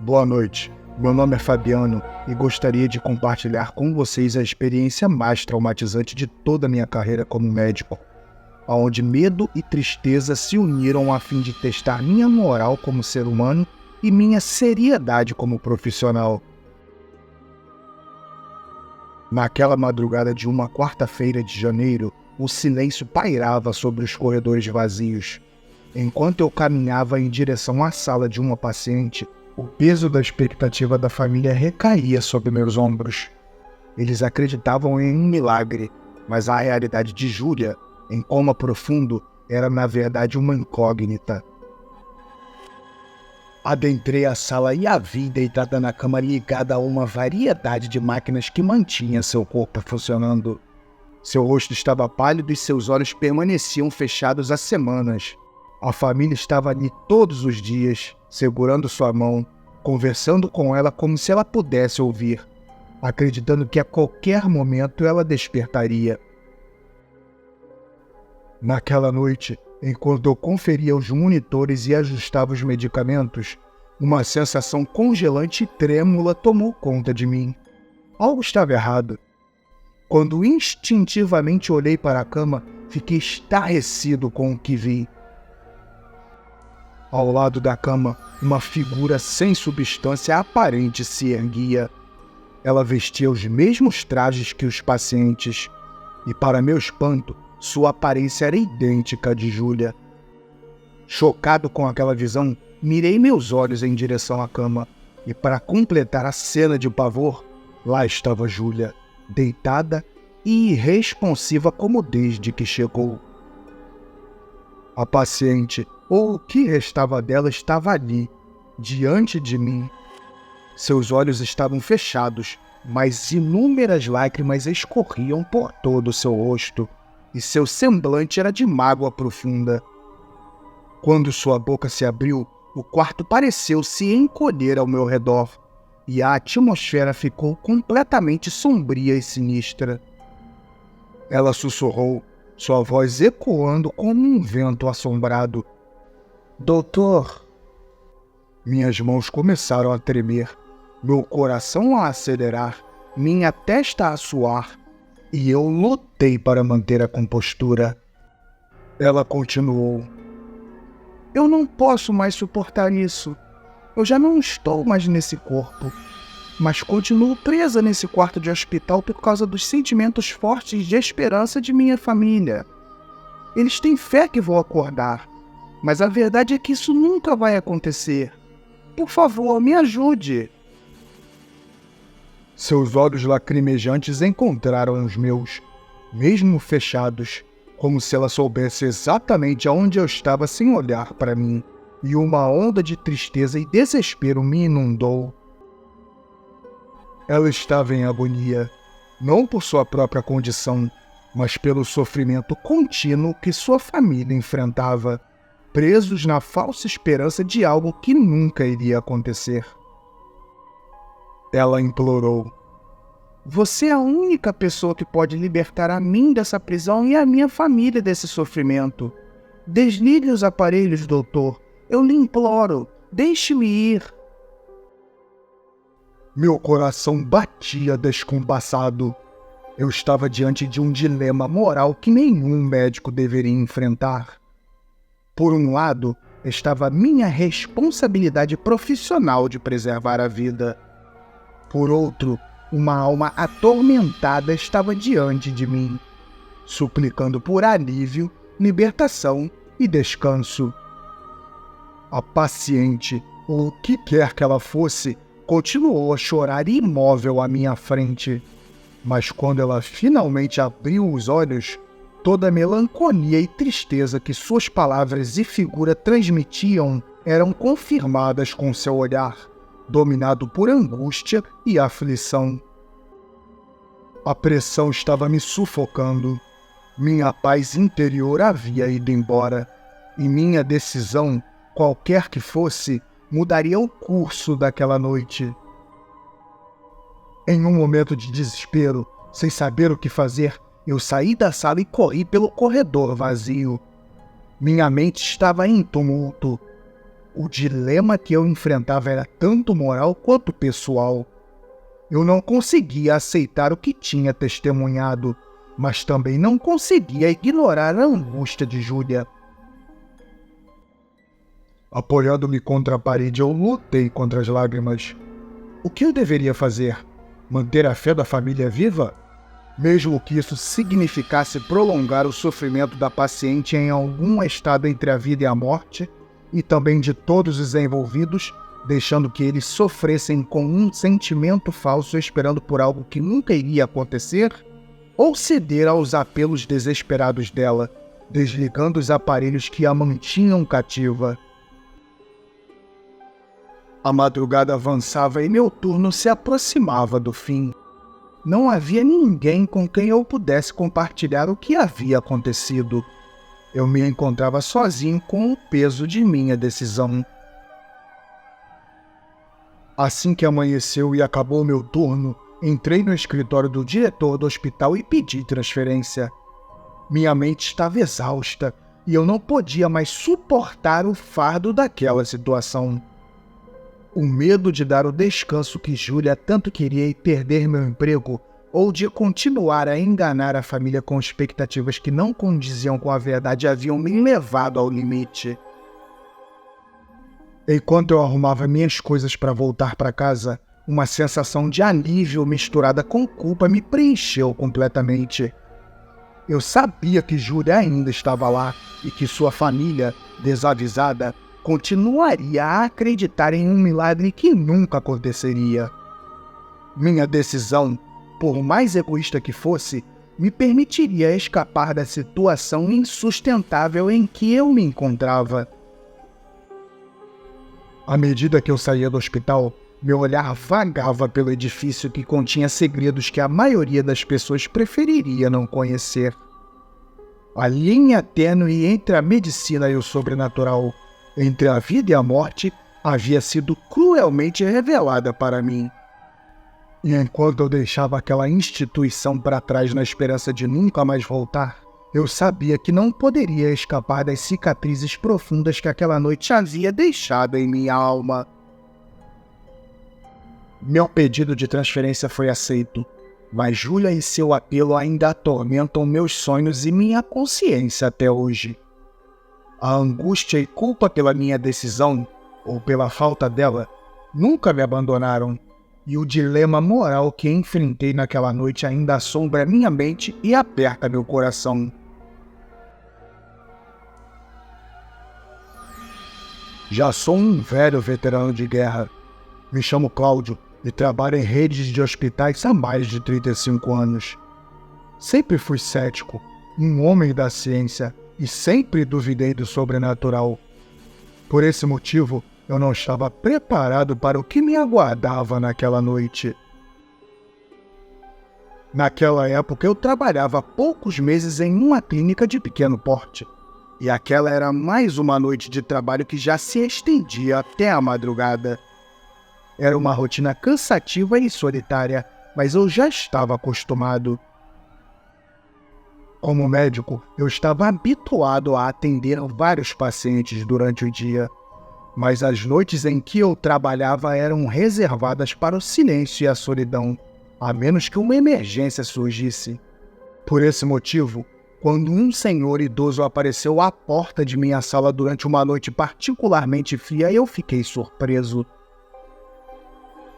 Boa noite, meu nome é Fabiano e gostaria de compartilhar com vocês a experiência mais traumatizante de toda a minha carreira como médico, onde medo e tristeza se uniram a fim de testar minha moral como ser humano e minha seriedade como profissional. Naquela madrugada de uma quarta-feira de janeiro, o silêncio pairava sobre os corredores vazios. Enquanto eu caminhava em direção à sala de uma paciente, o peso da expectativa da família recaía sobre meus ombros. Eles acreditavam em um milagre, mas a realidade de Júlia, em coma profundo, era na verdade uma incógnita. Adentrei a sala e a vi deitada na cama ligada a uma variedade de máquinas que mantinha seu corpo funcionando. Seu rosto estava pálido e seus olhos permaneciam fechados há semanas. A família estava ali todos os dias, segurando sua mão, conversando com ela como se ela pudesse ouvir, acreditando que a qualquer momento ela despertaria. Naquela noite, enquanto eu conferia os monitores e ajustava os medicamentos, uma sensação congelante e trêmula tomou conta de mim. Algo estava errado. Quando instintivamente olhei para a cama, fiquei estarrecido com o que vi. Ao lado da cama, uma figura sem substância aparente se erguia. Ela vestia os mesmos trajes que os pacientes, e para meu espanto, sua aparência era idêntica à de Júlia. Chocado com aquela visão, mirei meus olhos em direção à cama, e para completar a cena de pavor, lá estava Júlia, deitada e irresponsiva como desde que chegou. A paciente, ou o que restava dela, estava ali, diante de mim. Seus olhos estavam fechados, mas inúmeras lágrimas escorriam por todo o seu rosto, e seu semblante era de mágoa profunda. Quando sua boca se abriu, o quarto pareceu se encolher ao meu redor, e a atmosfera ficou completamente sombria e sinistra. Ela sussurrou, sua voz ecoando como um vento assombrado. Doutor! Minhas mãos começaram a tremer, meu coração a acelerar, minha testa a suar, e eu lutei para manter a compostura. Ela continuou. Eu não posso mais suportar isso. Eu já não estou mais nesse corpo, mas continuo presa nesse quarto de hospital por causa dos sentimentos fortes de esperança de minha família. Eles têm fé que vou acordar, mas a verdade é que isso nunca vai acontecer. Por favor, me ajude. Seus olhos lacrimejantes encontraram os meus, mesmo fechados, como se ela soubesse exatamente aonde eu estava sem olhar para mim, e uma onda de tristeza e desespero me inundou. Ela estava em agonia, não por sua própria condição, mas pelo sofrimento contínuo que sua família enfrentava, presos na falsa esperança de algo que nunca iria acontecer. Ela implorou. Você é a única pessoa que pode libertar a mim dessa prisão e a minha família desse sofrimento. Desligue os aparelhos, doutor. Eu lhe imploro. Deixe-me ir. Meu coração batia descompassado. Eu estava diante de um dilema moral que nenhum médico deveria enfrentar. Por um lado, estava minha responsabilidade profissional de preservar a vida. Por outro, uma alma atormentada estava diante de mim, suplicando por alívio, libertação e descanso. A paciente, ou o que quer que ela fosse, continuou a chorar imóvel à minha frente. Mas quando ela finalmente abriu os olhos, toda a melancolia e tristeza que suas palavras e figura transmitiam eram confirmadas com seu olhar, dominado por angústia e aflição. A pressão estava me sufocando. Minha paz interior havia ido embora, e minha decisão, qualquer que fosse, mudaria o curso daquela noite. Em um momento de desespero, sem saber o que fazer, eu saí da sala e corri pelo corredor vazio. Minha mente estava em tumulto. O dilema que eu enfrentava era tanto moral quanto pessoal. Eu não conseguia aceitar o que tinha testemunhado, mas também não conseguia ignorar a angústia de Júlia. Apoiando-me contra a parede, eu lutei contra as lágrimas. O que eu deveria fazer? Manter a fé da família viva? Mesmo que isso significasse prolongar o sofrimento da paciente em algum estado entre a vida e a morte, e também de todos os envolvidos, deixando que eles sofressem com um sentimento falso esperando por algo que nunca iria acontecer? Ou ceder aos apelos desesperados dela, desligando os aparelhos que a mantinham cativa? A madrugada avançava e meu turno se aproximava do fim. Não havia ninguém com quem eu pudesse compartilhar o que havia acontecido. Eu me encontrava sozinho com o peso de minha decisão. Assim que amanheceu e acabou meu turno, entrei no escritório do diretor do hospital e pedi transferência. Minha mente estava exausta e eu não podia mais suportar o fardo daquela situação. O medo de dar o descanso que Júlia tanto queria e perder meu emprego, ou de continuar a enganar a família com expectativas que não condiziam com a verdade, haviam me levado ao limite. Enquanto eu arrumava minhas coisas para voltar para casa, uma sensação de alívio misturada com culpa me preencheu completamente. Eu sabia que Júlia ainda estava lá e que sua família, desavisada, continuaria a acreditar em um milagre que nunca aconteceria. Minha decisão, por mais egoísta que fosse, me permitiria escapar da situação insustentável em que eu me encontrava. À medida que eu saía do hospital, meu olhar vagava pelo edifício que continha segredos que a maioria das pessoas preferiria não conhecer. A linha tênue entre a medicina e o sobrenatural, entre a vida e a morte, havia sido cruelmente revelada para mim. E enquanto eu deixava aquela instituição para trás na esperança de nunca mais voltar, eu sabia que não poderia escapar das cicatrizes profundas que aquela noite havia deixado em minha alma. Meu pedido de transferência foi aceito, mas Júlia e seu apelo ainda atormentam meus sonhos e minha consciência até hoje. A angústia e culpa pela minha decisão, ou pela falta dela, nunca me abandonaram, e o dilema moral que enfrentei naquela noite ainda assombra minha mente e aperta meu coração. Já sou um velho veterano de guerra. Me chamo Cláudio e trabalho em redes de hospitais há mais de 35 anos. Sempre fui cético, um homem da ciência, e sempre duvidei do sobrenatural. Por esse motivo, eu não estava preparado para o que me aguardava naquela noite. Naquela época, eu trabalhava há poucos meses em uma clínica de pequeno porte, e aquela era mais uma noite de trabalho que já se estendia até a madrugada. Era uma rotina cansativa e solitária, mas eu já estava acostumado. Como médico, eu estava habituado a atender vários pacientes durante o dia, mas as noites em que eu trabalhava eram reservadas para o silêncio e a solidão, a menos que uma emergência surgisse. Por esse motivo, quando um senhor idoso apareceu à porta de minha sala durante uma noite particularmente fria, eu fiquei surpreso.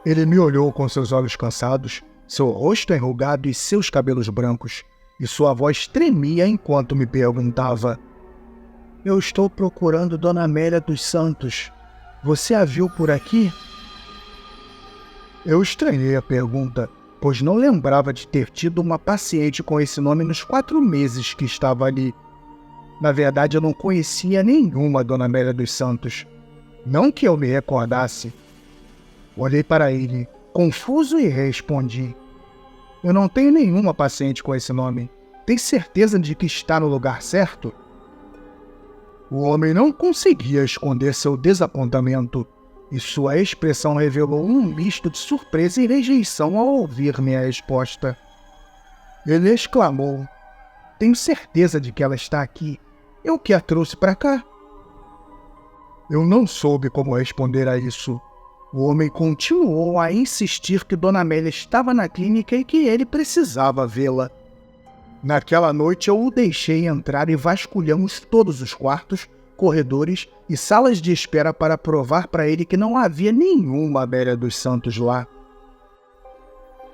Ele me olhou com seus olhos cansados, seu rosto enrugado e seus cabelos brancos, e sua voz tremia enquanto me perguntava: "Eu estou procurando Dona Amélia dos Santos. Você a viu por aqui?" Eu estranhei a pergunta, pois não lembrava de ter tido uma paciente com esse nome nos 4 meses que estava ali. Na verdade, eu não conhecia nenhuma Dona Amélia dos Santos. Não que eu me recordasse. Olhei para ele, confuso, e respondi: "Eu não tenho nenhuma paciente com esse nome. Tem certeza de que está no lugar certo?" O homem não conseguia esconder seu desapontamento, e sua expressão revelou um misto de surpresa e rejeição ao ouvir minha resposta. Ele exclamou: "Tenho certeza de que ela está aqui. Eu que a trouxe para cá." Eu não soube como responder a isso. O homem continuou a insistir que Dona Amélia estava na clínica e que ele precisava vê-la. Naquela noite eu o deixei entrar e vasculhamos todos os quartos, corredores e salas de espera para provar para ele que não havia nenhuma Amélia dos Santos lá.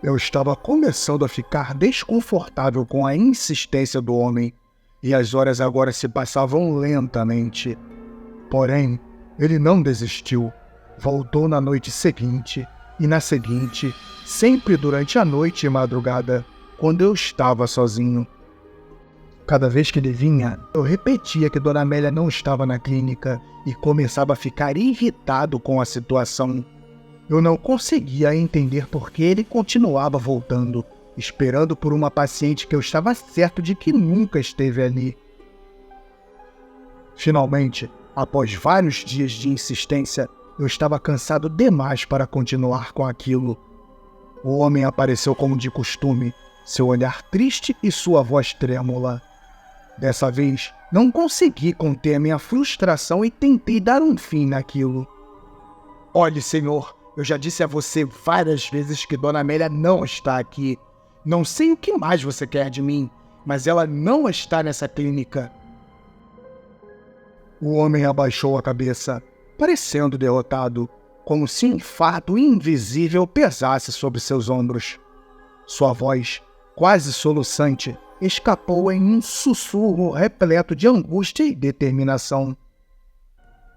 Eu estava começando a ficar desconfortável com a insistência do homem, e as horas agora se passavam lentamente. Porém, ele não desistiu. Voltou na noite seguinte, e na seguinte, sempre durante a noite e madrugada, quando eu estava sozinho. Cada vez que ele vinha, eu repetia que Dona Amélia não estava na clínica e começava a ficar irritado com a situação. Eu não conseguia entender por que ele continuava voltando, esperando por uma paciente que eu estava certo de que nunca esteve ali. Finalmente, após vários dias de insistência, eu estava cansado demais para continuar com aquilo. O homem apareceu como de costume, seu olhar triste e sua voz trêmula. Dessa vez, não consegui conter a minha frustração e tentei dar um fim naquilo. Olhe, senhor, eu já disse a você várias vezes que Dona Amélia não está aqui. Não sei o que mais você quer de mim, mas ela não está nessa clínica. O homem abaixou a cabeça, parecendo derrotado, como se um fardo invisível pesasse sobre seus ombros. Sua voz, quase soluçante, escapou em um sussurro repleto de angústia e determinação.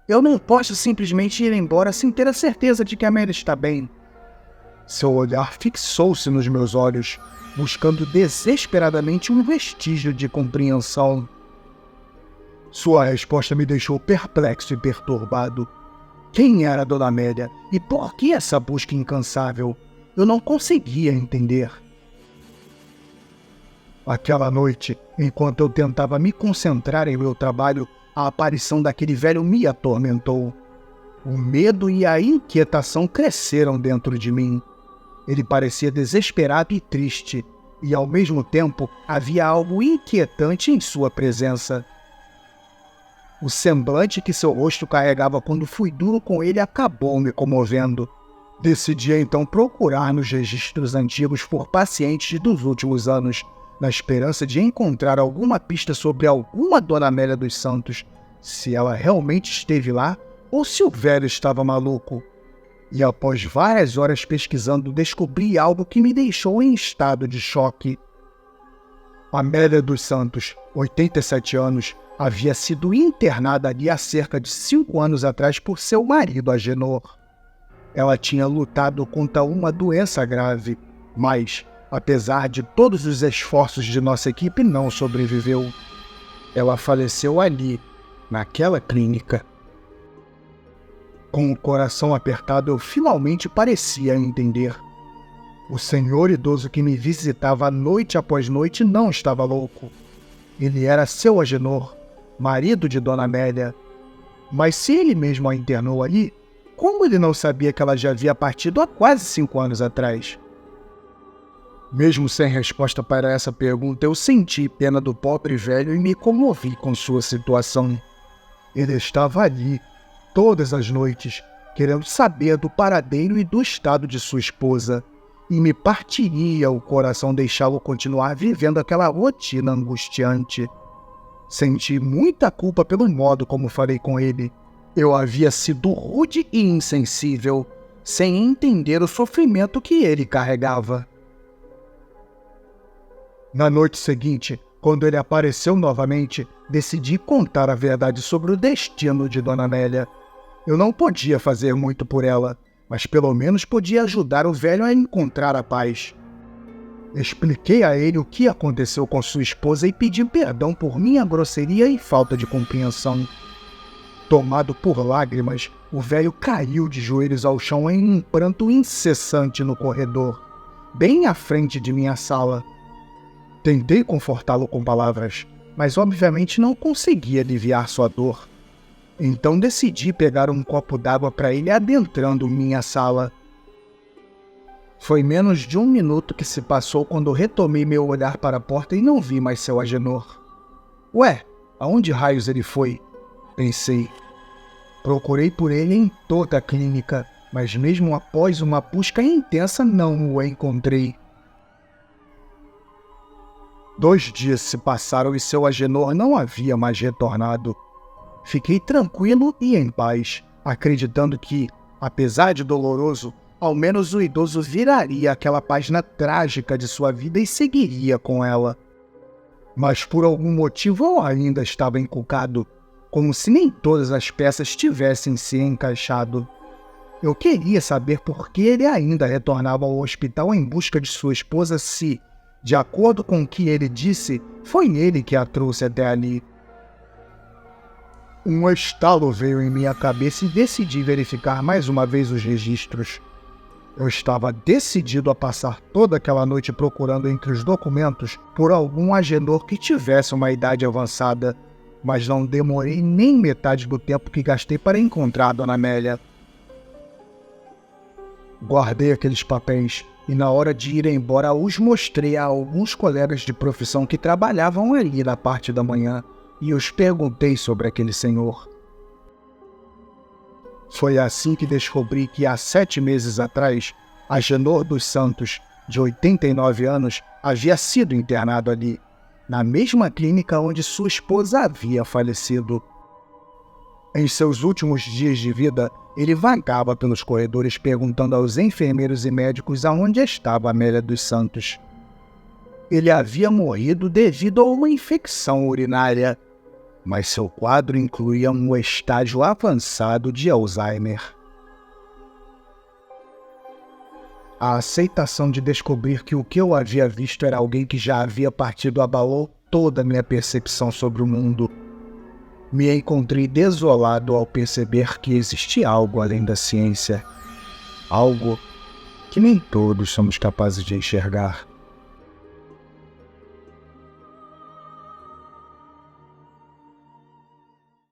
Eu não posso simplesmente ir embora sem ter a certeza de que a Amélia está bem. Seu olhar fixou-se nos meus olhos, buscando desesperadamente um vestígio de compreensão. Sua resposta me deixou perplexo e perturbado. Quem era Dona Amélia e por que essa busca incansável? Eu não conseguia entender. Aquela noite, enquanto eu tentava me concentrar em meu trabalho, a aparição daquele velho me atormentou. O medo e a inquietação cresceram dentro de mim. Ele parecia desesperado e triste, e ao mesmo tempo havia algo inquietante em sua presença. O semblante que seu rosto carregava quando fui duro com ele acabou me comovendo. Decidi então procurar nos registros antigos por pacientes dos últimos anos, na esperança de encontrar alguma pista sobre alguma Dona Amélia dos Santos, se ela realmente esteve lá ou se o velho estava maluco. E após várias horas pesquisando, descobri algo que me deixou em estado de choque. Amélia dos Santos, 87 anos, havia sido internada ali há cerca de 5 anos atrás por seu marido Agenor. Ela tinha lutado contra uma doença grave, mas, apesar de todos os esforços de nossa equipe, não sobreviveu. Ela faleceu ali, naquela clínica. Com o coração apertado, eu finalmente parecia entender. O senhor idoso que me visitava noite após noite não estava louco. Ele era seu Agenor, marido de Dona Amélia. Mas se ele mesmo a internou ali, como ele não sabia que ela já havia partido há quase 5 anos atrás? Mesmo sem resposta para essa pergunta, eu senti pena do pobre velho e me comovi com sua situação. Ele estava ali, todas as noites, querendo saber do paradeiro e do estado de sua esposa, e me partiria o coração deixá-lo continuar vivendo aquela rotina angustiante. Senti muita culpa pelo modo como falei com ele. Eu havia sido rude e insensível, sem entender o sofrimento que ele carregava. Na noite seguinte, quando ele apareceu novamente, decidi contar a verdade sobre o destino de Dona Amélia. Eu não podia fazer muito por ela, mas pelo menos podia ajudar o velho a encontrar a paz. Expliquei a ele o que aconteceu com sua esposa e pedi perdão por minha grosseria e falta de compreensão. Tomado por lágrimas, o velho caiu de joelhos ao chão em um pranto incessante no corredor, bem à frente de minha sala. Tentei confortá-lo com palavras, mas obviamente não consegui aliviar sua dor. Então decidi pegar um copo d'água para ele adentrando minha sala. Foi menos de 1 minuto que se passou quando retomei meu olhar para a porta e não vi mais seu Agenor. Ué, aonde raios ele foi? Pensei. Procurei por ele em toda a clínica, mas mesmo após uma busca intensa não o encontrei. 2 dias se passaram e seu Agenor não havia mais retornado. Fiquei tranquilo e em paz, acreditando que, apesar de doloroso, ao menos o idoso viraria aquela página trágica de sua vida e seguiria com ela. Mas por algum motivo eu ainda estava encucado, como se nem todas as peças tivessem se encaixado. Eu queria saber por que ele ainda retornava ao hospital em busca de sua esposa se, de acordo com o que ele disse, foi ele que a trouxe até ali. Um estalo veio em minha cabeça e decidi verificar mais uma vez os registros. Eu estava decidido a passar toda aquela noite procurando entre os documentos por algum Agenor que tivesse uma idade avançada, mas não demorei nem metade do tempo que gastei para encontrar a Dona Amélia. Guardei aqueles papéis e na hora de ir embora os mostrei a alguns colegas de profissão que trabalhavam ali na parte da manhã e os perguntei sobre aquele senhor. Foi assim que descobri que há 7 meses atrás, Agenor dos Santos, de 89 anos, havia sido internado ali, na mesma clínica onde sua esposa havia falecido. Em seus últimos dias de vida, ele vagava pelos corredores perguntando aos enfermeiros e médicos aonde estava Amélia dos Santos. Ele havia morrido devido a uma infecção urinária, mas seu quadro incluía um estágio avançado de Alzheimer. A aceitação de descobrir que o que eu havia visto era alguém que já havia partido abalou toda a minha percepção sobre o mundo. Me encontrei desolado ao perceber que existia algo além da ciência. Algo que nem todos somos capazes de enxergar.